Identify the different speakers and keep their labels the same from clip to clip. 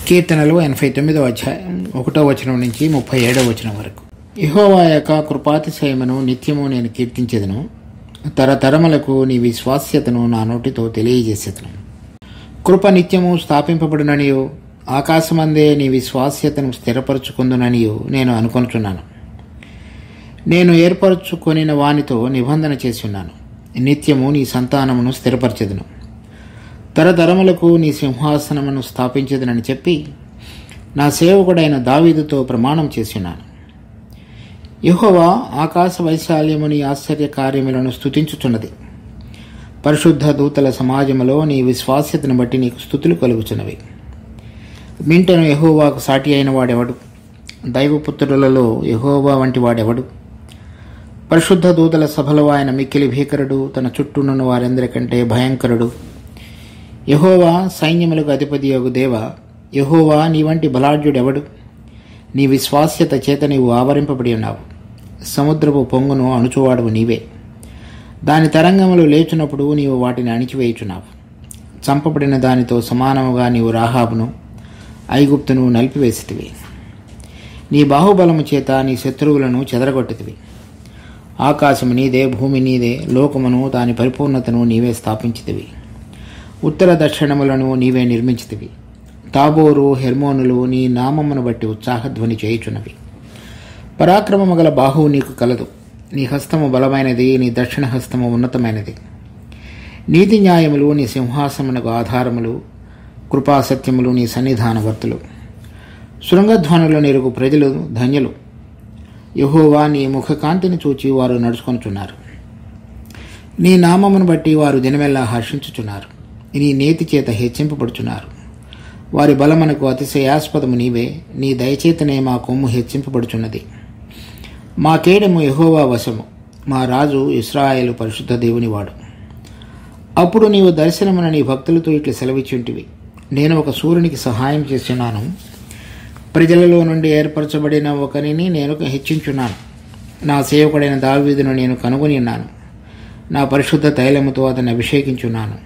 Speaker 1: కీర్తనలు 89వ అధ్యాయం 1వ వచనం నుంచి 37వ వచనం వరకు. యెహోవా యొక్క కృపాతిశయమును నిత్యము నేను కీర్తించెదను, తరతరములకు నీ విశ్వాస్యతను నా నోటితో తెలియజేసేదను. కృప నిత్యము స్థాపింపబడుననియు ఆకాశమందే నీ విశ్వాస్యతను స్థిరపరచుకుందుననియు నేను అనుకొనుచున్నాను. నేను ఏర్పరచుకొనిన వానితో నిబంధన చేసి ఉన్నాను, నిత్యము నీ సంతానమును స్థిరపరచెదను, తరతరములకు నీ సింహాసనమును స్థాపించదనని చెప్పి నా సేవకుడైన దావీదుతో ప్రమాణం చేసినాను. యెహోవా ఆకాశ వైశాల్యముని ఆశ్చర్య కార్యములను స్తుతించుచున్నది. పరిశుద్ధ దూతల సమాజములో నీ విశ్వాస్యతను బట్టి నీకు స్తుతులు కలుగుచున్నవి. మింటను యెహోవాకు సాటి అయిన వాడెవడు? దైవపుత్రులలో యెహోవా వంటి వాడెవడు? పరిశుద్ధ దూతల సభలో ఆయన మిక్కిలి భీకరుడు, తన చుట్టూనున్న వారందరికంటే భయంకరుడు. యెహోవా సైన్యములకు అధిపతి యొగు దేవ, యెహోవా నీ వంటి బలాఢ్యుడెవడు? నీ విశ్వాస్యత చేత నీవు ఆవరింపబడి ఉన్నావు. సముద్రపు పొంగును అణుచువాడువు నీవే. దాని తరంగములు లేచున్నప్పుడు నీవు వాటిని అణిచివేయుచున్నావు. చంపబడిన దానితో సమానముగా నీవు రాహాబును ఐగుప్తును నలిపివేసితివి. నీ బాహుబలము చేత నీ శత్రువులను చెదరగొట్టితివి. ఆకాశము నీదే, భూమి నీదే, లోకమును దాని పరిపూర్ణతను నీవే స్థాపించితివి. ఉత్తర దక్షిణములను నీవే నిర్మించితివి. తాబోరు, హెర్మోనులు నీ నామమును బట్టి ఉత్సాహధ్వని చేయుచున్నవి. పరాక్రమము గల బాహువు నీకు కలదు. నీ హస్తము బలమైనది, నీ దక్షిణ హస్తము ఉన్నతమైనది. నీతి న్యాయములు నీ సింహాసనమునకు ఆధారములు, కృపాసత్యములు నీ సన్నిధానవర్తులు. శృంగధ్వనులు నెరుగు ప్రజలు ధన్యులు. యెహోవా నీ ముఖకాంతిని చూచి వారు నడుచుకొనుచున్నారు. నీ నామమును బట్టి వారు దినమెల్లా హర్షించుచున్నారు. నీ నీతి చేత హెచ్చింపబడుచున్నారు. వారి బలమునకు అతిశయాస్పదము నీవే. నీ దయచేతనే మా కొమ్ము హెచ్చింపబడుచున్నది. మా కేడము యెహోవా వశము, మా రాజు ఇశ్రాయేలు పరిశుద్ధ దేవుని వాడు. అప్పుడు నీవు దర్శనమున నీ భక్తులతో ఇట్లు సెలవిచ్చుంటివి, నేను ఒక సూర్యునికి సహాయం చేస్తున్నాను, ప్రజలలో నుండి ఏర్పరచబడిన ఒకరిని నేను హెచ్చించున్నాను. నా సేవకుడైన దావీదును నేను కనుగొని ఉన్నాను. నా పరిశుద్ధ తైలముతో అతన్ని అభిషేకించున్నాను.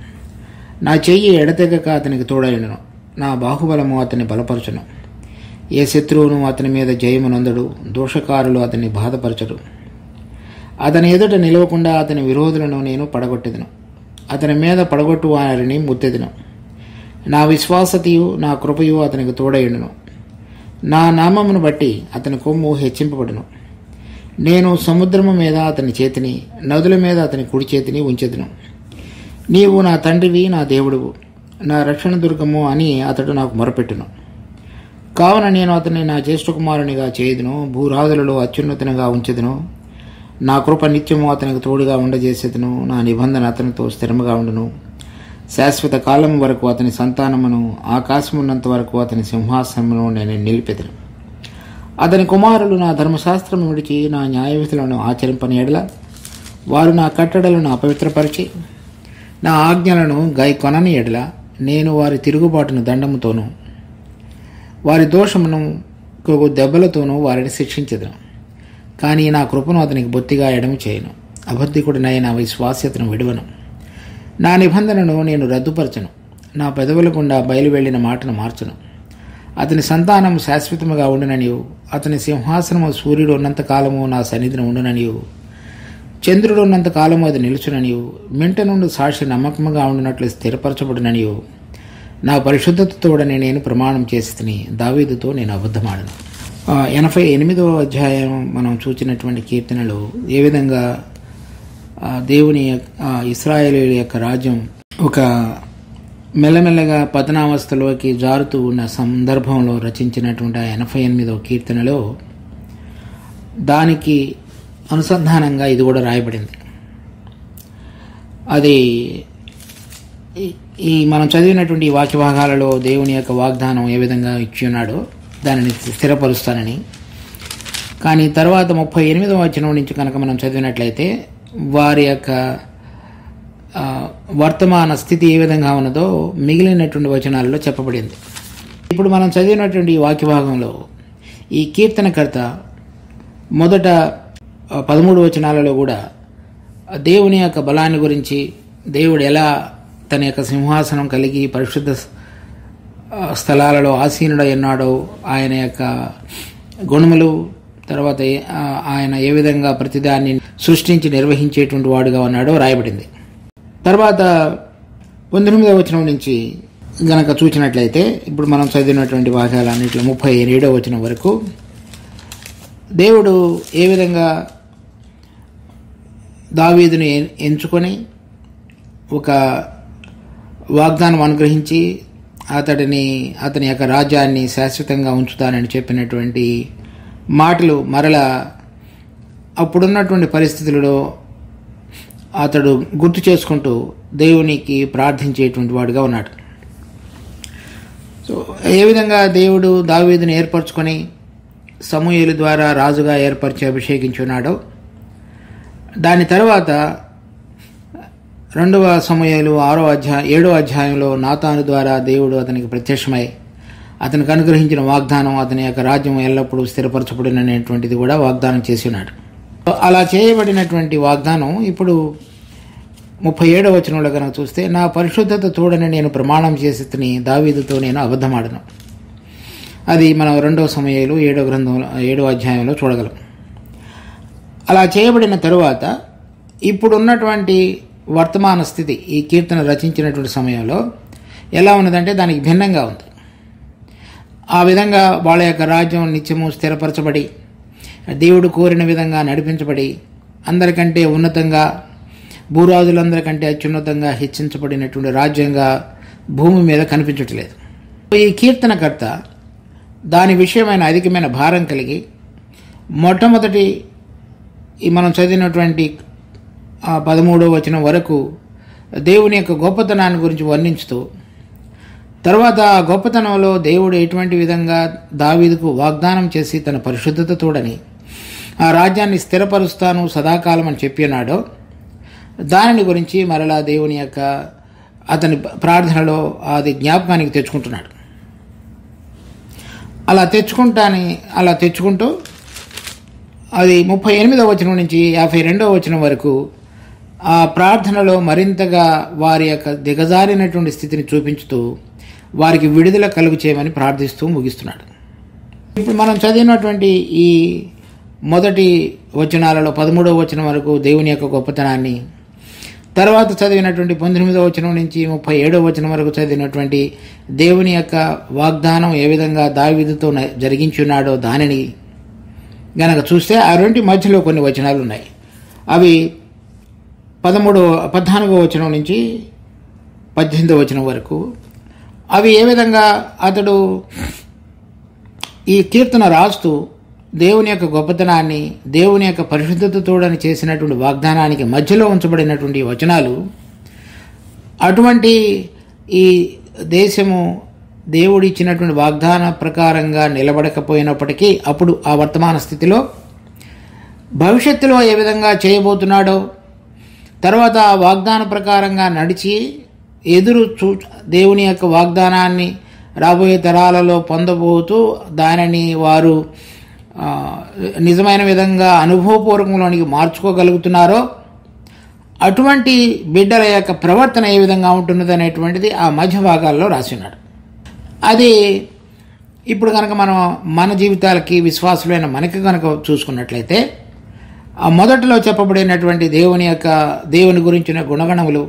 Speaker 1: నా చెయ్యి ఎడతెగక అతనికి తోడైనను, నా బాహుబలము అతన్ని బలపరచును. ఏ శత్రువును అతని మీద జయమునందడు, దోషకారులు అతన్ని బాధపరచరు. అతని ఎదుట నిలవకుండా అతని విరోధులను నేను పడగొట్టెదను. అతని మీద పడగొట్టు వారిని ముత్తెదను. నా విశ్వాసతయు నా కృపయు అతనికి తోడైండును. నా నామమును బట్టి అతని కొమ్ము హెచ్చింపబడును. నేను సముద్రము మీద అతని చేతిని, నదుల మీద అతని కుడి చేతిని ఉంచెదను. నీవు నా తండ్రివి, నా దేవుడువు, నా రక్షణ దుర్గము అని అతడు నాకు మొరపెట్టును. కావున నేను అతన్ని నా జ్యేష్ఠ కుమారునిగా చేయుదును, భూరాజులలో అత్యున్నతనిగా ఉంచెదను. నా కృప నిత్యము అతనికి తోడుగా ఉండజేసేదను. నా నిబంధన అతనితో స్థిరముగా ఉండును. శాశ్వత కాలం వరకు అతని సంతానమును, ఆకాశమున్నంత వరకు అతని సింహాసనమును నేను నిలిపెదను. అతని కుమారులు నా ధర్మశాస్త్రము విడిచి నా న్యాయవిధులను ఆచరింపని ఎడల, వారు నా కట్టడలను అపవిత్రపరిచి నా ఆజ్ఞలను గైకొనని ఎడల, నేను వారి తిరుగుబాటును దండముతోనూ వారి దోషమును దెబ్బలతోనూ వారిని శిక్షించెదను. కానీ నా కృపను అతనికి బొత్తిగా ఎడము చేయను. అబద్ధికుడినై నా విశ్వాస్యతను విడువను. నా నిబంధనను నేను రద్దుపరచను. నా పెదవుల గుండా బయలువెళ్లిన మాటను మార్చను. అతని సంతానం శాశ్వతముగా ఉండుననియు, అతని సింహాసనము సూర్యుడు ఉన్నంత కాలము నా సన్నిధిని ఉండుననియు, చంద్రుడు ఉన్నంత కాలము అది నిలుచుననియు, మింట నుండి సాక్షి నమ్మకముగా ఉండినట్లు స్థిరపరచబడుననియు నా పరిశుద్ధతతోడని నేను ప్రమాణం చేసి తిని దావీదుతో నేను అబద్ధమాడను. 88వ అధ్యాయం మనం చూచినటువంటి కీర్తనలో ఏ విధంగా దేవుని ఇశ్రాయేలీయుల యొక్క రాజ్యం ఒక మెల్లమెల్లగా పతనావస్థలోకి జారుతూ ఉన్న సందర్భంలో రచించినటువంటి 88వ కీర్తనలో దానికి అనుసంధానంగా ఇది కూడా రాయబడింది. అది ఈ మనం చదివినటువంటి ఈ వాక్య భాగాలలో దేవుని యొక్క వాగ్దానం ఏ విధంగా ఇచ్చి ఉన్నాడో దానిని స్థిరపరుస్తానని. కానీ తర్వాత 38వ వచనం నుంచి కనుక మనం చదివినట్లయితే వారి యొక్క వర్తమాన స్థితి ఏ విధంగా ఉన్నదో మిగిలినటువంటి వచనాలలో చెప్పబడింది. ఇప్పుడు మనం చదివినటువంటి ఈ వాక్య భాగంలో ఈ కీర్తనకర్త మొదట 13 వచనాలలో కూడా దేవుని యొక్క బలాన్ని గురించి, దేవుడు ఎలా తన యొక్క సింహాసనం కలిగి పరిశుద్ధ స్థలాలలో ఆసీనుడై ఉన్నాడో, ఆయన యొక్క గుణములు, తర్వాత ఆయన ఏ విధంగా ప్రతిదాన్ని సృష్టించి నిర్వహించేటువంటి వాడుగా ఉన్నాడో రాయబడింది. తర్వాత 19వ వచనం నుంచి గనక చూసినట్లయితే, ఇప్పుడు మనం చదివినటువంటి భాగాలన్నింటిలో 37వ వచనం వరకు దేవుడు ఏ విధంగా దావీదును ఎంచుకొని ఒక వాగ్దానం అనుగ్రహించి అతని యొక్క రాజ్యాన్ని శాశ్వతంగా ఉంచుతానని చెప్పినటువంటి మాటలు మరలా అప్పుడున్నటువంటి పరిస్థితులలో అతడు గుర్తు చేసుకుంటూ దేవునికి ప్రార్థించేటువంటి వాడుగా ఉన్నాడు. సో ఏ విధంగా దేవుడు దావీదుని ఏర్పరచుకొని సమూయేలు ద్వారా రాజుగా ఏర్పరిచి అభిషేకించున్నాడో, దాని తర్వాత 2వ సమూయేలు 7వ అధ్యాయంలో నాతాను ద్వారా దేవుడు అతనికి ప్రత్యక్షమై అతనికి అనుగ్రహించిన వాగ్దానం, అతని యొక్క రాజ్యం ఎల్లప్పుడూ స్థిరపరచబడినటువంటిది కూడా వాగ్దానం చేసి ఉన్నాడు. అలా చేయబడినటువంటి వాగ్దానం ఇప్పుడు 37వ వచనంలో కనుక చూస్తే, నా పరిశుద్ధత చూడని నేను ప్రమాణం చేసి దావీదుతో నేను అబద్ధమాడను. అది మనం 2వ సమూయేలు 7వ అధ్యాయంలో చూడగలం. అలా చేయబడిన తరువాత ఇప్పుడున్నటువంటి వర్తమాన స్థితి ఈ కీర్తన రచించినటువంటి సమయంలో ఎలా ఉన్నదంటే దానికి భిన్నంగా ఉంది. ఆ విధంగా వాళ్ళ యొక్క రాజ్యం నిత్యము స్థిరపరచబడి, దేవుడు కోరిన విధంగా నడిపించబడి, అందరికంటే ఉన్నతంగా, భూరాజులందరికంటే అత్యున్నతంగా హెచ్చించబడినటువంటి రాజ్యంగా భూమి మీద కనిపించట్లేదు. ఈ కీర్తనకర్త దాని విషయమైన అధికమైన భారం కలిగి మొట్టమొదటి మనం చదివినటువంటి 13వ వచనం వరకు దేవుని యొక్క గొప్పతనాన్ని గురించి వర్ణించుతూ, తర్వాత ఆ గొప్పతనంలో దేవుడు ఎటువంటి విధంగా దావీదుకు వాగ్దానం చేసి తన పరిశుద్ధత తోడని ఆ రాజ్యాన్ని స్థిరపరుస్తాను సదాకాలం అని చెప్పినాడో, దానిని గురించి మరలా దేవుని యొక్క అతని ప్రార్థనలో అది జ్ఞాపకానికి తెచ్చుకుంటున్నాడు. అలా తెచ్చుకుంటూ అది 38వ వచనం నుంచి 52వ వచనం వరకు ఆ ప్రార్థనలో మరింతగా వారి యొక్క దిగజారినటువంటి స్థితిని చూపించుతూ వారికి విడుదల కలుగు చేయమని ప్రార్థిస్తూ ముగిస్తున్నాడు. ఇప్పుడు మనం చదివినటువంటి ఈ మొదటి వచనాలలో 13వ వచనం వరకు దేవుని యొక్క గొప్పతనాన్ని, తర్వాత చదివినటువంటి 19వ వచనం నుంచి 37వ వచనం వరకు చదివినటువంటి దేవుని యొక్క వాగ్దానం ఏ విధంగా దావీదుతో జరిగించున్నాడో దానిని గనక చూస్తే ఆ రెంటి మధ్యలో కొన్ని వచనాలు ఉన్నాయి. అవి 14వ వచనం నుంచి 18వ వచనం వరకు. అవి ఏ విధంగా అతడు ఈ కీర్తన రాస్తూ దేవుని యొక్క గొప్పతనాన్ని, దేవుని యొక్క పరిశుద్ధతతోడని చేసినటువంటి వాగ్దానానికి మధ్యలో ఉంచబడినటువంటి వచనాలు, అటువంటి ఈ దేశము దేవుడు ఇచ్చినటువంటి వాగ్దాన ప్రకారంగా నిలబడకపోయినప్పటికీ అప్పుడు ఆ వర్తమాన స్థితిలో భవిష్యత్తులో ఏ విధంగా చేయబోతున్నాడో, తర్వాత ఆ వాగ్దాన ప్రకారంగా నడిచి దేవుని యొక్క వాగ్దానాన్ని రాబోయే తరాలలో పొందబోతూ దానిని వారు నిజమైన విధంగా అనుభవపూర్వకంలోనికి మార్చుకోగలుగుతున్నారో, అటువంటి బిడ్డల యొక్క ప్రవర్తన ఏ విధంగా ఉంటున్నది అనేటువంటిది ఆ మధ్య భాగాల్లో రాసి ఉన్నాడు. అది ఇప్పుడు కనుక మనం మన జీవితాలకి విశ్వాసులైన మనకి కనుక చూసుకున్నట్లయితే, ఆ మొదట్లో చెప్పబడినటువంటి దేవుని గురించిన గుణగణములు,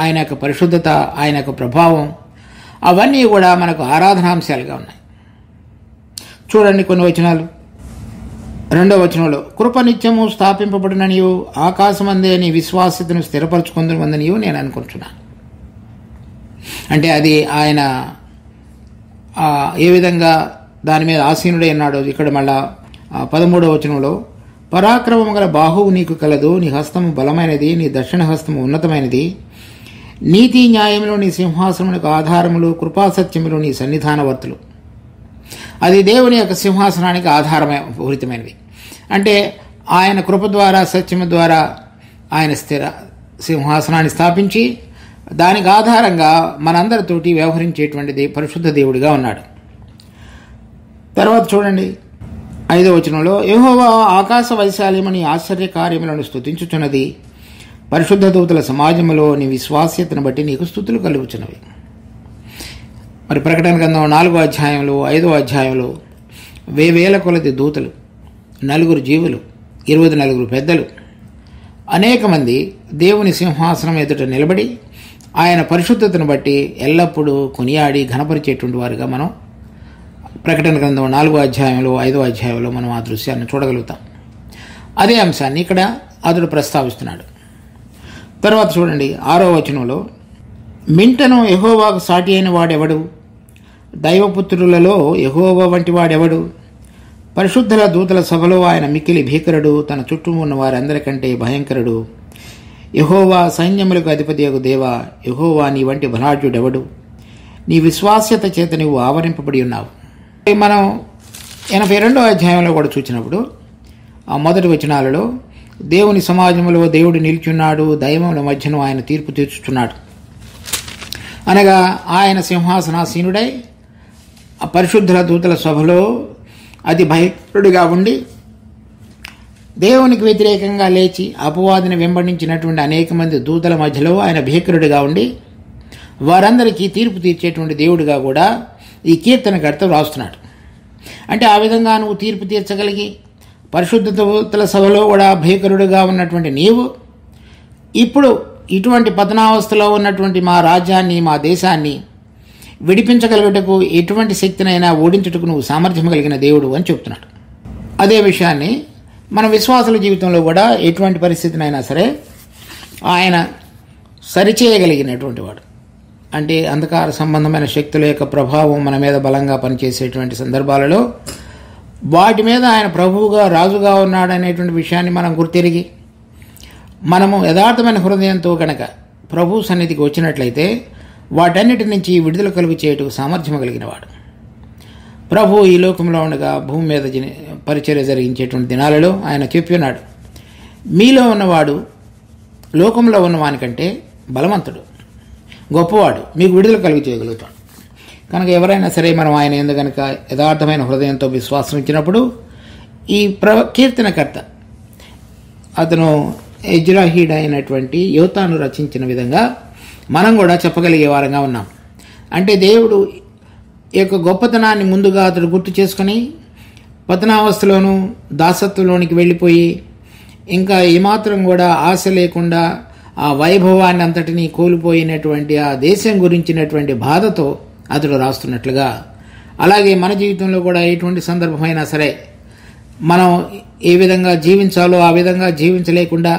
Speaker 1: ఆయన యొక్క పరిశుద్ధత, ఆయన యొక్క ప్రభావం, అవన్నీ కూడా మనకు ఆరాధనాంశాలుగా ఉన్నాయి. చూడండి కొన్ని వచనాలు. 2వ వచనంలో, కృప నిత్యము స్థాపింపబడిననియు ఆకాశమందే నీ విశ్వాస్యతను స్థిరపరచుకుందనియు నేను అనుకుంటున్నాను. అంటే అది ఆయన ఏ విధంగా దాని మీద ఆసీనుడై ఉన్నాడో. ఇక్కడ మళ్ళా 13వ వచనంలో, పరాక్రమము గల బాహువు నీకు కలదు, నీ హస్తము బలమైనది, నీ దక్షిణ హస్తము ఉన్నతమైనది, నీతి న్యాయములు నీ సింహాసనములకు ఆధారములు, కృపాసత్యములు నీ సన్నిధానవర్తులు. అది దేవుని యొక్క సింహాసనానికి ఆధారపూరితమైనవి. అంటే ఆయన కృప ద్వారా, సత్యము ద్వారా ఆయన సింహాసనాన్ని స్థాపించి దానికి ఆధారంగా మనందరితోటి వ్యవహరించేటువంటిది పరిశుద్ధ దేవుడిగా ఉన్నాడు. తర్వాత చూడండి 5వ వచనంలో, యెహోవా ఆకాశ వైశాల్యము నీ ఆశ్చర్య కార్యములను స్తుతించుచున్నది, పరిశుద్ధ దూతల సమాజములో నీ విశ్వాస్యతను బట్టి నీకు స్తుతులు కలుగుచున్నవి. మరి ప్రకటన గ్రంథం 4వ అధ్యాయంలో 5వ అధ్యాయంలో వేవేల కొలది దూతలు, 4 జీవులు, 24 పెద్దలు, అనేక మంది దేవుని సింహాసనం ఎదుట నిలబడి ఆయన పరిశుద్ధతను బట్టి ఎల్లప్పుడూ కొనియాడి ఘనపరిచేటువంటి వారుగా మనం ప్రకటన గ్రంథం 4వ అధ్యాయంలో 5వ అధ్యాయంలో మనం ఆ దృశ్యాన్ని చూడగలుగుతాం. అదే అంశాన్ని ఇక్కడ అతడు ప్రస్తావిస్తున్నాడు. తర్వాత చూడండి 6వ వచనంలో, మింటను యెహోవాకు సాటి అయిన వాడెవడు? దైవపుత్రులలో యెహోవా వంటి వాడెవడు? పరిశుద్ధుల దూతల సభలో ఆయన మిక్కిలి భీకరుడు, తన చుట్టూ ఉన్న వారందరికంటే భయంకరుడు. యెహోవా సైన్యములకు అధిపతియగు దేవా, యెహోవా నీ వంటి బలాఢ్యుడెవడు? నీ విశ్వాస్యత చేత నీవు ఆవరింపబడి ఉన్నావు. మనం 82వ అధ్యాయంలో కూడా చూసినప్పుడు ఆ మొదటి వచనాలలో దేవుని సమాజంలో దేవుడు నిలిచున్నాడు, దైవముల మధ్యను ఆయన తీర్పు తీర్చుచున్నాడు అనగా ఆయన సింహాసనాసీనుడై ఆ పరిశుద్ధుల దూతల సభలో అతి భయకరుడిగా ఉండి దేవునికి వ్యతిరేకంగా లేచి అపవాదిని వెంబడించినటువంటి అనేక మంది దూతల మధ్యలో ఆయన భీకరుడిగా ఉండి వారందరికీ తీర్పు తీర్చేటువంటి దేవుడిగా కూడా ఈ కీర్తనకర్త వ్రాస్తున్నాడు. అంటే ఆ విధంగా నువ్వు తీర్పు తీర్చగలిగి పరిశుద్ధ దూతల సభలో కూడా భీకరుడుగా ఉన్నటువంటి నీవు ఇప్పుడు ఇటువంటి పతనావస్థలో ఉన్నటువంటి మా రాజ్యాన్ని, మా దేశాన్ని విడిపించగలుగుటకు ఎటువంటి శక్తినైనా ఓడించుటకు నువ్వు సామర్థ్యం కలిగిన దేవుడు అని చెప్తున్నాడు. అదే విషయాన్ని మన విశ్వాసుల జీవితంలో కూడా ఎటువంటి పరిస్థితినైనా సరే ఆయన సరిచేయగలిగినటువంటి వాడు. అంటే అంధకార సంబంధమైన శక్తుల యొక్క ప్రభావం మన మీద బలంగా పనిచేసేటువంటి సందర్భాలలో వాటి మీద ఆయన ప్రభువుగా, రాజుగా ఉన్నాడనేటువంటి విషయాన్ని మనం గుర్తిరిగి మనము యథార్థమైన హృదయంతో కనుక ప్రభు సన్నిధికి వచ్చినట్లయితే వాటన్నిటి నుంచి విడుదల కలుగు చేయటకు సామర్థ్యం కలిగిన వాడు. ప్రభు ఈ లోకంలో ఉండగా భూమి మీద పరిచర్య జరిగించేటువంటి దినాలలో ఆయన చెప్పి ఉన్నాడు, మీలో ఉన్నవాడు లోకంలో ఉన్నవానికంటే బలవంతుడు, గొప్పవాడు, మీకు విడుదల కలుగు చేయగలుగుతాడు. కనుక ఎవరైనా సరే మనం ఆయన యందు కనుక యథార్థమైన హృదయంతో విశ్వాసం ఇచ్చినప్పుడు ఈ కీర్తనకర్త అతను ఎజ్రాహీడ్ అయినటువంటి యోతాను రచించిన విధంగా మనం కూడా చెప్పగలిగే వారంగా ఉన్నాం. అంటే దేవుడు యొక్క గొప్పతనాన్ని ముందుగా అతడు గుర్తు చేసుకుని పతనావస్థలోనూ దాసత్వంలోనికి వెళ్ళిపోయి ఇంకా ఏమాత్రం కూడా ఆశ లేకుండా ఆ వైభవాన్ని అంతటినీ కోల్పోయినటువంటి ఆ దేశం గురించినటువంటి బాధతో అతడు రాస్తున్నట్లుగా, అలాగే మన జీవితంలో కూడా ఎటువంటి సందర్భమైనా సరే మనం ఏ విధంగా జీవించాలో ఆ విధంగా జీవించలేకుండా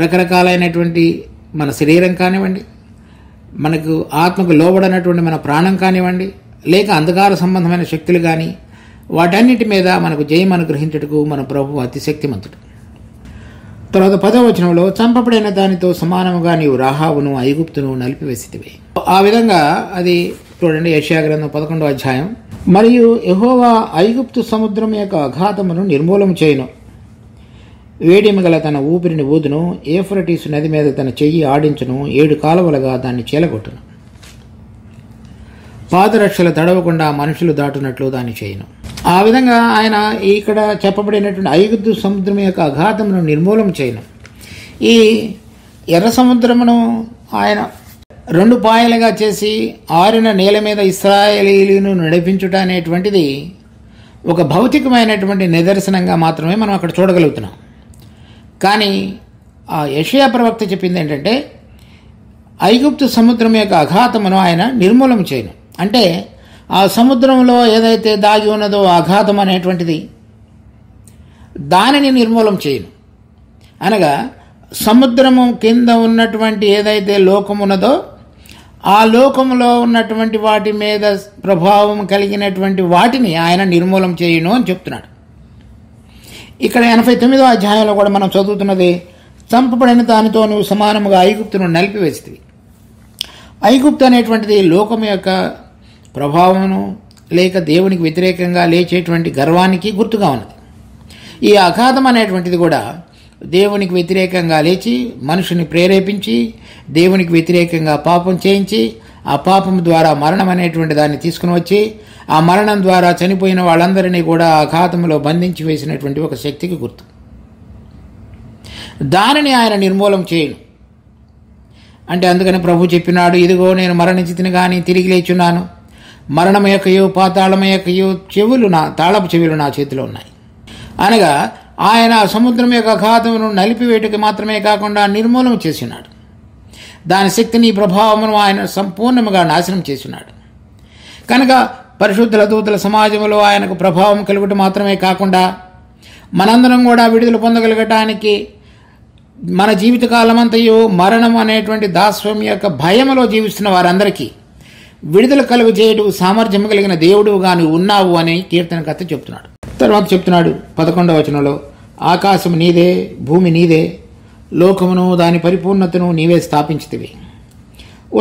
Speaker 1: రకరకాలైనటువంటి మన శరీరం కానివ్వండి, మనకు ఆత్మకు లోబడనటువంటి మన ప్రాణం కానివ్వండి, లేక అంధకార సంబంధమైన శక్తులు కానీ వాటన్నిటి మీద మనకు జయం అనుగ్రహించుటకు మన ప్రభువు అతి శక్తిమంతుడు. తర్వాత 10వ వచనంలో, చంపబడిన దానితో సమానముగా నీవు రాహాబును ఐగుప్తును నలిపివేసితివి. ఆ విధంగా అది చూడండి యెషయా గ్రంథం 11వ అధ్యాయం. మరియు యెహోవా ఐగుప్తు సముద్రం యొక్క అఘాతమును నిర్మూలన చేయును, వేడిమి గల తన ఊపిరిని ఊదును, ఏఫ్రటీసు నది మీద తన చెయ్యి ఆడించును, 7 కాలువలుగా దాన్ని చీలగొట్టును, పాదరక్షలు తడవకుండా మనుషులు దాటునట్లు దాన్ని చేయును. ఆ విధంగా ఆయన ఇక్కడ చెప్పబడినటువంటి ఐగుప్తు సముద్రం యొక్క అఘాతమును నిర్మూలన చేయను. ఈ ఎర్ర సముద్రమును ఆయన 2 పాయలుగా చేసి ఆరిన నేల మీద ఇశ్రాయేలీయులను నడిపించుట అనేటువంటిది ఒక భౌతికమైనటువంటి నిదర్శనంగా మాత్రమే మనం అక్కడ చూడగలుగుతున్నాం. కానీ ఆ యెషయా ప్రవక్త చెప్పింది ఏంటంటే ఐగుప్తు సముద్రం యొక్క అఘాతమును ఆయన నిర్మూలన చేయను. అంటే ఆ సముద్రంలో ఏదైతే దాగి ఉన్నదో అఘాతం అనేటువంటిది దానిని నిర్మూలన చేయను. అనగా సముద్రము కింద ఉన్నటువంటి ఏదైతే లోకం ఉన్నదో ఆ లోకంలో ఉన్నటువంటి వాటి మీద ప్రభావం కలిగినటువంటి వాటిని ఆయన నిర్మూలన చేయను అని చెప్తున్నాడు. ఇక్కడ 89వ అధ్యాయంలో కూడా మనం చదువుతున్నది, చంపబడిన దానితో నువ్వు సమానముగా ఐగుప్తును నలిపివేసితివి. ఐగుప్తు అనేటువంటిది లోకం యొక్క ప్రభావమును లేక దేవునికి వ్యతిరేకంగా లేచేటువంటి గర్వానికి గుర్తుగా ఉన్నది. ఈ అఘాతం అనేటువంటిది కూడా దేవునికి వ్యతిరేకంగా లేచి మనుషుని ప్రేరేపించి దేవునికి వ్యతిరేకంగా పాపం చేయించి ఆ పాపం ద్వారా మరణం అనేటువంటి దాన్ని తీసుకుని వచ్చి ఆ మరణం ద్వారా చనిపోయిన వాళ్ళందరినీ కూడా అఘాతంలో బంధించి వేసినటువంటి ఒక శక్తికి గుర్తు. దానిని ఆయన నిర్మూలన చేయను. అంటే అందుకని ప్రభు చెప్పినాడు, ఇదిగో నేను మరణించి తిని కానీ తిరిగి లేచున్నాను, మరణం యొక్కయు పాతాళం యొక్కయు తాళపు చెవులు నా చేతిలో ఉన్నాయి. అనగా ఆయన సముద్రం యొక్క అఘాతమును నలిపివేటుకు మాత్రమే కాకుండా నిర్మూలన చేసినాడు. దాని శక్తిని ప్రభావమును ఆయన సంపూర్ణముగా నాశనం చేసినాడు. కనుక పరిశుద్ధుల దూతల సమాజంలో ఆయనకు ప్రభావం కలుగుట మాత్రమే కాకుండా మనందరం కూడా విడుదల పొందగలగటానికి మన జీవితకాలమంతయు మరణం అనేటువంటి దాస్యం యొక్క భయములో జీవిస్తున్న వారందరికీ విడుదల కలుగు చేయడు సామర్థ్యం కలిగిన దేవుడుగా నువ్వు ఉన్నావు అని కీర్తనకర్త చెప్తున్నాడు. తర్వాత చెప్తున్నాడు 11వ వచనంలో, ఆకాశం నీదే, భూమి నీదే, లోకమును దాని పరిపూర్ణతను నీవే స్థాపించితివి.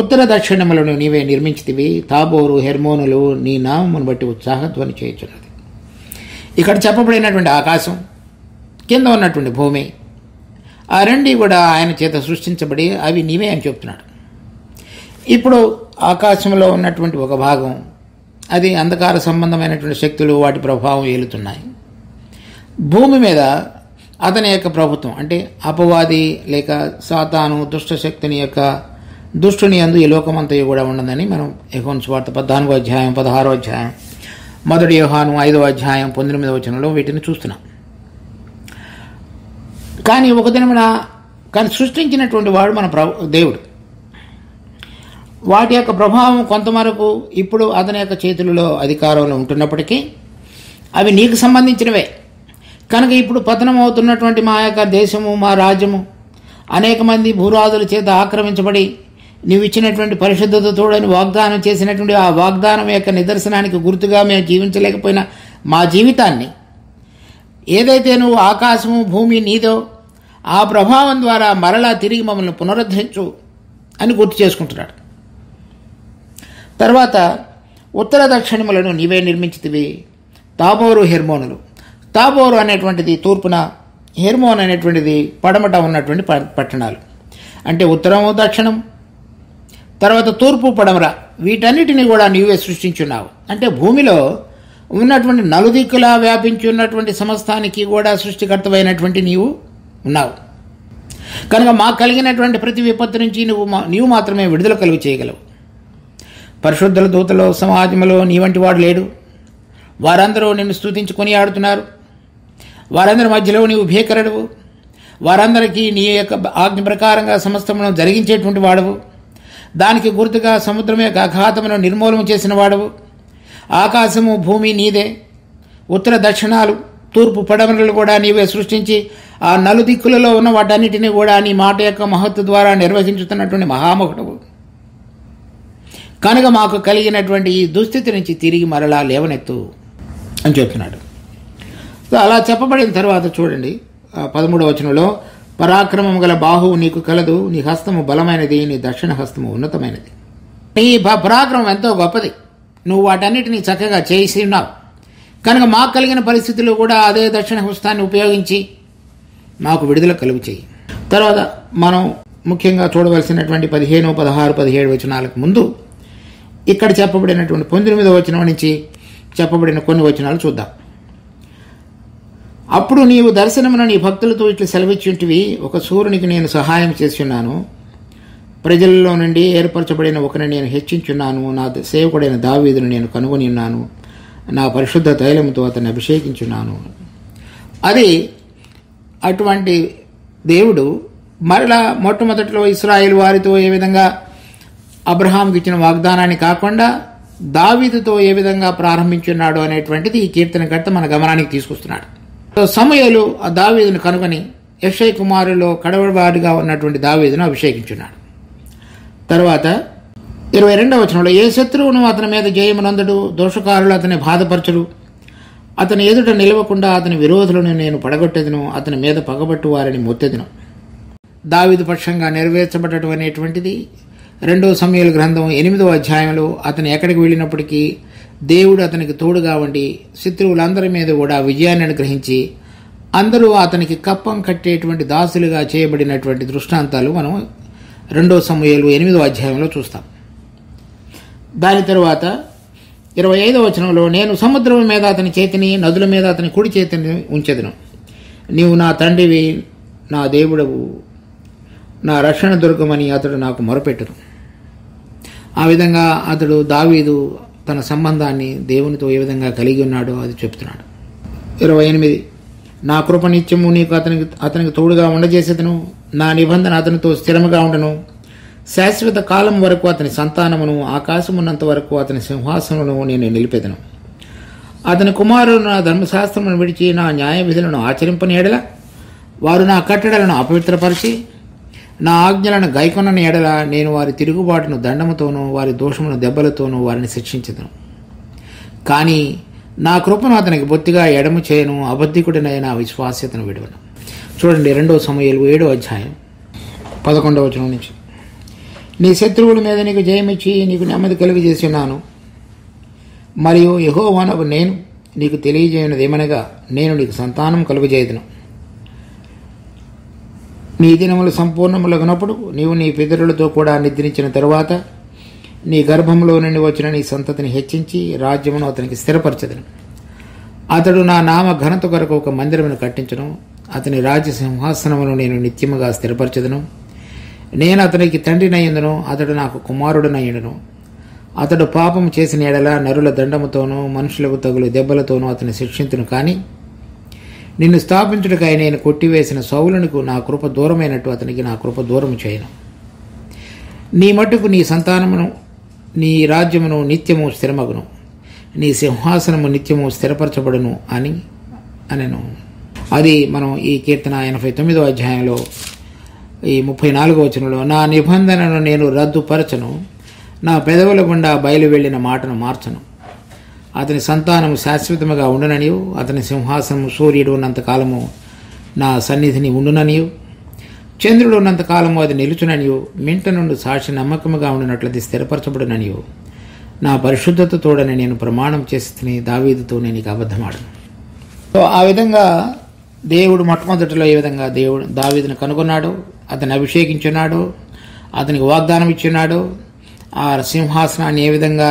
Speaker 1: ఉత్తర దక్షిణములను నీవే నిర్మించితివి. తాబోరు హెర్మోనులు నీ నామమును బట్టి ఉత్సాహధ్వని చేయుచున్నది. ఇక్కడ చెప్పబడినటువంటి ఆకాశం, కింద ఉన్నటువంటి భూమి, ఆ రెండు కూడా ఆయన చేత సృష్టించబడి అవి నీవే అని చెప్తున్నాడు. ఇప్పుడు ఆకాశంలో ఉన్నటువంటి ఒక భాగం, అది అంధకార సంబంధమైనటువంటి శక్తులు, వాటి ప్రభావం ఏలుతున్నాయి. భూమి మీద అతని యొక్క ప్రభుత్వం అంటే అపవాది లేక సాతాను దుష్టశక్తిని యొక్క దుష్టుని యందు ఈ లోకమంతయు కూడా ఉండదని మనం యోహాను సువార్త 14వ అధ్యాయం 16వ అధ్యాయం 1 యోహాను 5వ అధ్యాయం 19వ వచనంలో వీటిని చూస్తున్నాం. కానీ ఒక దినమున సృష్టించినటువంటి వాడు మన దేవుడు. వాటి యొక్క ప్రభావం కొంతవరకు ఇప్పుడు అతని యొక్క చేతులలో అధికారంలో ఉంటున్నప్పటికీ అవి నీకు సంబంధించినవే. కనుక ఇప్పుడు పతనం అవుతున్నటువంటి మా యొక్క దేశము, మా రాజ్యము అనేక మంది భూరాజుల చేత ఆక్రమించబడి నీవు ఇచ్చినటువంటి పరిశుద్ధత తోడని వాగ్దానం చేసినటువంటి ఆ వాగ్దానం యొక్క నిదర్శనానికి గుర్తుగా మేము జీవించలేకపోయిన మా జీవితాన్ని ఏదైతే నువ్వు ఆకాశము భూమి నీదో ఆ ప్రభావం ద్వారా మరలా తిరిగి మమ్మల్ని పునరుద్ధరించు అని గుర్తు చేసుకుంటున్నాడు. తర్వాత ఉత్తర దక్షిణములను నీవే నిర్మించితివి. తాబోరు హెర్మోనులు, తాబోరు అనేటువంటిది తూర్పున, హెర్మోన్ అనేటువంటిది పడమట ఉన్నటువంటి పట్టణాలు. అంటే ఉత్తరము దక్షిణం, తర్వాత తూర్పు పడమర, వీటన్నిటినీ కూడా నీవే సృష్టించున్నావు. అంటే భూమిలో ఉన్నటువంటి నలుదిక్కులా వ్యాపించి ఉన్నటువంటి సమస్తానికి కూడా సృష్టికర్తమైనటువంటి నీవు ఉన్నావు. కనుక మాకు కలిగినటువంటి ప్రతి విపత్తు నుంచి నీవు మాత్రమే విడుదల కలుగు చేయగలవు. పరిశుద్ధుల దూతలో సమాజంలో నీ వంటి వాడు లేడు. వారందరూ నిన్ను స్తుతించి కొనియాడుతున్నారు. వారందరి మధ్యలో నీవు భీకరుడువు. వారందరికీ నీ యొక్క ఆజ్ఞ ప్రకారంగా సమస్తమును జరిగించేటువంటి వాడవు. దానికి గుర్తుగా సముద్రం యొక్క అఘాతమును నిర్మూలన చేసిన వాడవు. ఆకాశము భూమి నీదే. ఉత్తర దక్షిణాలు తూర్పు పడమరలు కూడా నీవే సృష్టించి ఆ నలుదిక్కులలో ఉన్న వాటన్నిటినీ కూడా నీ మాట యొక్క మహత్తు ద్వారా నిర్వహించుతున్నటువంటి మహామహుడవు. కనుక మాకు కలిగినటువంటి ఈ దుస్థితి నుంచి తిరిగి మరలా లేవనెత్తు అని చెప్తున్నాడు. అలా చెప్పబడిన తర్వాత చూడండి 13వ వచనంలో, పరాక్రమము గల బాహువు నీకు కలదు, నీ హస్తము బలమైనది, నీ దక్షిణ హస్తము ఉన్నతమైనది. నీ పరాక్రమం ఎంతో గొప్పది, నువ్వు వాటన్నిటినీ చక్కగా చేసి ఉన్నావు. కనుక మాకు కలిగిన పరిస్థితుల్లో కూడా అదే దక్షిణ హస్తాన్ని ఉపయోగించి మాకు విడుదల కలుగు చేయి. తర్వాత మనం ముఖ్యంగా చూడవలసినటువంటి 15, 16, 17 వచనాలకు ముందు ఇక్కడ చెప్పబడినటువంటి 19వ వచనం నుంచి చెప్పబడిన కొన్ని వచనాలు చూద్దాం. అప్పుడు నీవు దర్శనమున నీ భక్తులతో ఇట్లు సెలవిచ్చుంటివి, ఒక సూర్యునికి నేను సహాయం చేస్తున్నాను, ప్రజలలో నుండి ఏర్పరచబడిన ఒకరిని నేను హెచ్చించున్నాను, నా సేవకుడైన దావీదును నేను కనుగొని ఉన్నాను, నా పరిశుద్ధ తైలముతో అతన్ని అభిషేకించున్నాను. అది అటువంటి దేవుడు మరలా మొట్టమొదటిలో ఇశ్రాయేలు వారితో ఏ విధంగా అబ్రహాంకి ఇచ్చిన వాగ్దానాన్ని కాకుండా దావీదుతో ఏ విధంగా ప్రారంభించున్నాడు అనేటువంటిది ఈ కీర్తనకర్త మన గమనానికి తీసుకొస్తున్నాడు. సమూయేలు ఆ దావీదును కనుగొని యెషై కుమారులో కడవవాడిగా ఉన్నటువంటి దావీదును అభిషేకించున్నాడు. తర్వాత 22వ వచనంలో, ఏ శత్రువును అతని మీద జయమునందుడు, దోషకారులు అతని బాధపరచుడు, అతని ఎదుట నిలవకుండా అతని విరోధులను నేను పడగొట్టెదను, అతని మీద పగబట్టు వారిని మొత్తెదను. దావీదు పక్షంగా నెరవేర్చబడటం అనేటువంటిది 2వ సమూయేలు గ్రంథం 8వ అధ్యాయంలో అతను ఎక్కడికి వెళ్ళినప్పటికీ దేవుడు అతనికి తోడుగా ఉండి శత్రువులందరి మీద కూడా విజయాన్ని అనుగ్రహించి అందరూ అతనికి కప్పం కట్టేటువంటి దాసులుగా చేయబడినటువంటి దృష్టాంతాలు మనం 2వ సమూయేలు 8వ అధ్యాయంలో చూస్తాం. దాని తరువాత 25వ వచనంలో, నేను సముద్రం మీద అతని చేతిని, నదుల మీద అతని కుడి చేతిని ఉంచెదను, నీవు నా తండ్రివి, నా దేవుడవు, నా రక్షణ దుర్గమని అతడు నాకు మొరపెట్టును. ఆ విధంగా అతడు దావీదు తన సంబంధాన్ని దేవునితో ఏ విధంగా కలిగి ఉన్నాడో అది చెప్తున్నాడు. 28 నా కృప నిత్యము నీకు అతనికి తోడుగా ఉండజేసేదను, నా నిబంధన అతనితో స్థిరముగా ఉండను, శాశ్వత కాలం వరకు అతని సంతానమును, ఆకాశమున్నంత వరకు అతని సింహాసనమును నేను నిలిపెదను. అతని కుమారుడు నా ధర్మశాస్త్రమును విడిచి నా న్యాయ విధులను ఆచరింపని ఎడల వారు నా కట్టడలను అపవిత్రపరిచి నా ఆజ్ఞలను గైకొనని ఎడల నేను వారి తిరుగుబాటును దండముతోనూ వారి దోషమును దెబ్బలతోనూ వారిని శిక్షించదును. కానీ నా కృపను అతనికి బొత్తిగా ఎడము చేయను, అబద్ధికుడినైన విశ్వాస్యతను విడువను. చూడండి 2 సమూయేలు 7వ అధ్యాయం 11వ వచనం నుంచి. నీ శత్రువుల మీద నీకు జయమిచ్చి నీకు నెమ్మది కలుగజేసి ఉన్నాను. మరియు యెహోవానగు నేను నీకు తెలియజేయనిదేమనగా నేను నీకు సంతానం కలుగజేయుదును. నీ దినములు సంపూర్ణములగునప్పుడు నీవు నీ పితరులతో కూడా నిద్రించిన తరువాత నీ గర్భంలో నుండి వచ్చిన నీ సంతతిని హెచ్చించి రాజ్యమును అతనికి స్థిరపరచదును. అతడు నా నామ ఘనత కొరకు ఒక మందిరమును కట్టించును. అతని రాజ్య సింహాసనమును నేను నిత్యముగా స్థిరపరచదును. నేను అతనికి తండ్రినయ్యుందును, అతడు నాకు కుమారుడనయ్యుండును. అతడు పాపము చేసిన ఎడల నరుల దండముతోనూ మనుషులకు తగులు దెబ్బలతోనూ అతని శిక్షించును. కానీ నిన్ను స్థాపించుటకై నేను కొట్టివేసిన సౌలునికి నా కృప దూరమైనట్టు అతనికి నా కృప దూరము చేయను. నీ మట్టుకు నీ సంతానమును నీ రాజ్యమును నిత్యము స్థిరమగును, నీ సింహాసనము నిత్యము స్థిరపరచబడును అని అనెను. అది మనం ఈ కీర్తన 89వ అధ్యాయంలో ఈ 34వ వచనంలో నా నిబంధనను నేను రద్దుపరచను, నా పెదవుల గుండా బయలు వెళ్లిన మాటను మార్చను. అతని సంతానము శాశ్వతముగా ఉండుననియు, అతని సింహాసనము సూర్యుడు ఉన్నంతకాలము నా సన్నిధిని ఉండుననియు, చంద్రుడు ఉన్నంతకాలము అది నిలుచుననియు, మింట నుండి సాక్షి నమ్మకముగా ఉండినట్లది స్థిరపరచబడుననియు నా పరిశుద్ధత తోడని నేను ప్రమాణం చేసి దావీదుతో నేను ఇక అబద్ధమాడను. సో ఆ విధంగా దేవుడు మొట్టమొదటిలో ఏ విధంగా దేవుడు దావీదును కనుగొన్నాడు, అతన్ని అభిషేకించున్నాడు, అతనికి వాగ్దానం ఇచ్చున్నాడు, ఆ సింహాసనాన్ని ఏ విధంగా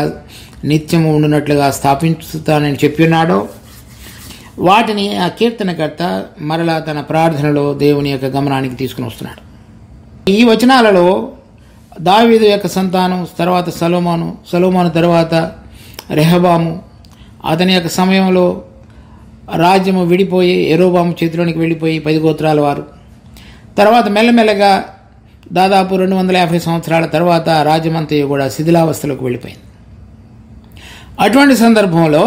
Speaker 1: నిత్యము ఉండునట్లుగా స్థాపించుతానని చెప్పిన్నాడో వాటిని ఆ కీర్తనకర్త మరలా తన ప్రార్థనలో దేవుని యొక్క గమనానికి తీసుకుని వస్తున్నాడు. ఈ వచనాలలో దావీదు యొక్క సంతానం, తర్వాత సొలొమోను తర్వాత రెహబాము, అతని యొక్క సమయంలో రాజ్యము విడిపోయి యెరోబాము చేతిలోనికి వెళ్ళిపోయి 10 గోత్రాల వారు, తర్వాత మెల్లమెల్లగా దాదాపు 250 సంవత్సరాల తర్వాత రాజ్యమంతయు కూడా శిథిలావస్థలోకి వెళ్ళిపోయింది. అటువంటి సందర్భంలో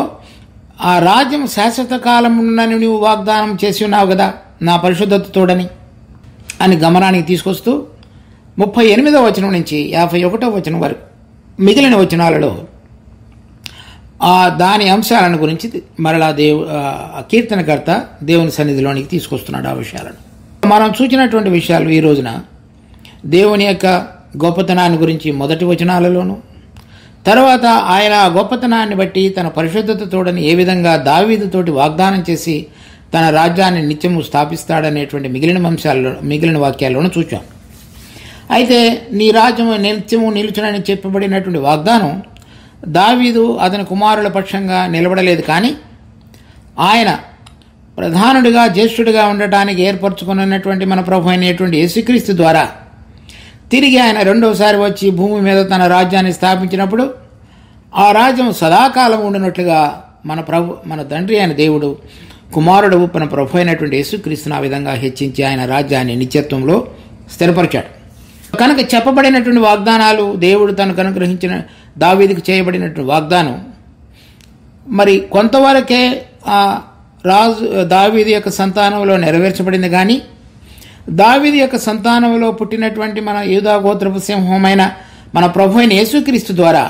Speaker 1: ఆ రాజ్యం శాశ్వత కాలం ఉన్నని నువ్వు వాగ్దానం చేసి ఉన్నావు కదా నా పరిశుద్ధత తోడని అని గమనానికి తీసుకొస్తూ 38వ వచనం నుంచి 51వ వచనం వరకు మిగిలిన వచనాలలో దాని అంశాలను గురించి మరలా కీర్తనకర్త దేవుని సన్నిధిలోనికి తీసుకొస్తున్నాడు. ఆ విషయాలను మనం చూసినటువంటి విషయాలు ఈ రోజున దేవుని యొక్క గొప్పతనాన్ని గురించి మొదటి వచనాలలోను, తర్వాత ఆయన గొప్పతనాన్ని బట్టి తన పరిశుద్ధత తోడని ఏ విధంగా దావీదుతోటి వాగ్దానం చేసి తన రాజ్యాన్ని నిత్యము స్థాపిస్తాడనేటువంటి మిగిలిన వాక్యాల్లోనూ చూచాం. అయితే నీ రాజ్యము నిత్యము నిలుచునని చెప్పబడినటువంటి వాగ్దానం దావీదు అతని కుమారుల పక్షంగా నిలబడలేదు. కానీ ఆయన ప్రధానుడిగా జ్యేష్ఠుడిగా ఉండటానికి ఏర్పరచుకున్నటువంటి మన ప్రభు అయినటువంటి యేసుక్రీస్తు ద్వారా తిరిగి ఆయన రెండవసారి వచ్చి భూమి మీద తన రాజ్యాన్ని స్థాపించినప్పుడు ఆ రాజ్యం సదాకాలం ఉండినట్లుగా మన తండ్రి అయిన దేవుడు కుమారుడు మన ప్రభు అయినటువంటి యేసుక్రీస్తును ఆ విధంగా హెచ్చించి ఆయన రాజ్యాన్ని నిత్యత్వంలో స్థిరపరిచాడు. కనుక చెప్పబడినటువంటి వాగ్దానాలు దేవుడు తనకు అనుగ్రహించిన దావీదుకు చేయబడినటువంటి వాగ్దానం మరి కొంతవరకే ఆ దావీదు యొక్క సంతానంలో నెరవేర్చబడింది. కానీ దావీదు యొక్క సంతానంలో పుట్టినటువంటి మన యూదా గోత్రపు సింహమైన మన ప్రభు అయిన యేసుక్రీస్తు ద్వారా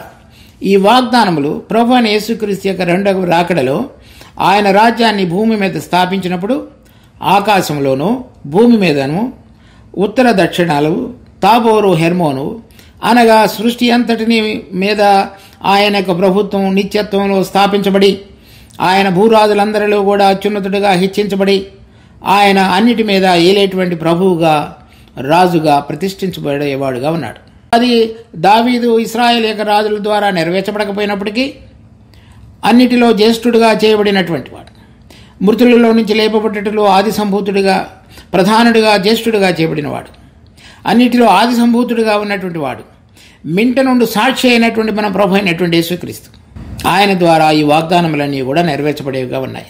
Speaker 1: ఈ వాగ్దానములు ప్రభు అయిన యేసుక్రీస్తు యొక్క రెండవ రాకడలో ఆయన రాజ్యాన్ని భూమి మీద స్థాపించినప్పుడు ఆకాశంలోనూ భూమి మీదను ఉత్తర దక్షిణాలు తాబోరు హెర్మోను అనగా సృష్టి అంతటిని మీద ఆయన యొక్క ప్రభుత్వం నిత్యత్వంలో స్థాపించబడి ఆయన భూరాజులందరిలో కూడా అత్యున్నతుడిగా హెచ్చించబడి ఆయన అన్నిటి మీద ఏలేటువంటి ప్రభువుగా రాజుగా ప్రతిష్ఠించబడేవాడుగా ఉన్నాడు. అది దావీదు ఇశ్రాయేలు యొక్క రాజుల ద్వారా నెరవేర్చబడకపోయినప్పటికీ అన్నిటిలో జ్యేష్ఠుడిగా చేయబడినటువంటి వాడు, మృతులలో నుంచి లేపబట్టలో ఆది సంభూతుడిగా ప్రధానుడిగా జ్యేష్ఠుడిగా చేయబడినవాడు, అన్నిటిలో ఆది సంభూతుడిగా ఉన్నటువంటి వాడు, మింట నుండి సాక్షి అయినటువంటి మన ప్రభు అయినటువంటి యేసుక్రీస్తు. ఆయన ద్వారా ఈ వాగ్దానములన్నీ కూడా నెరవేర్చబడేవిగా ఉన్నాయి.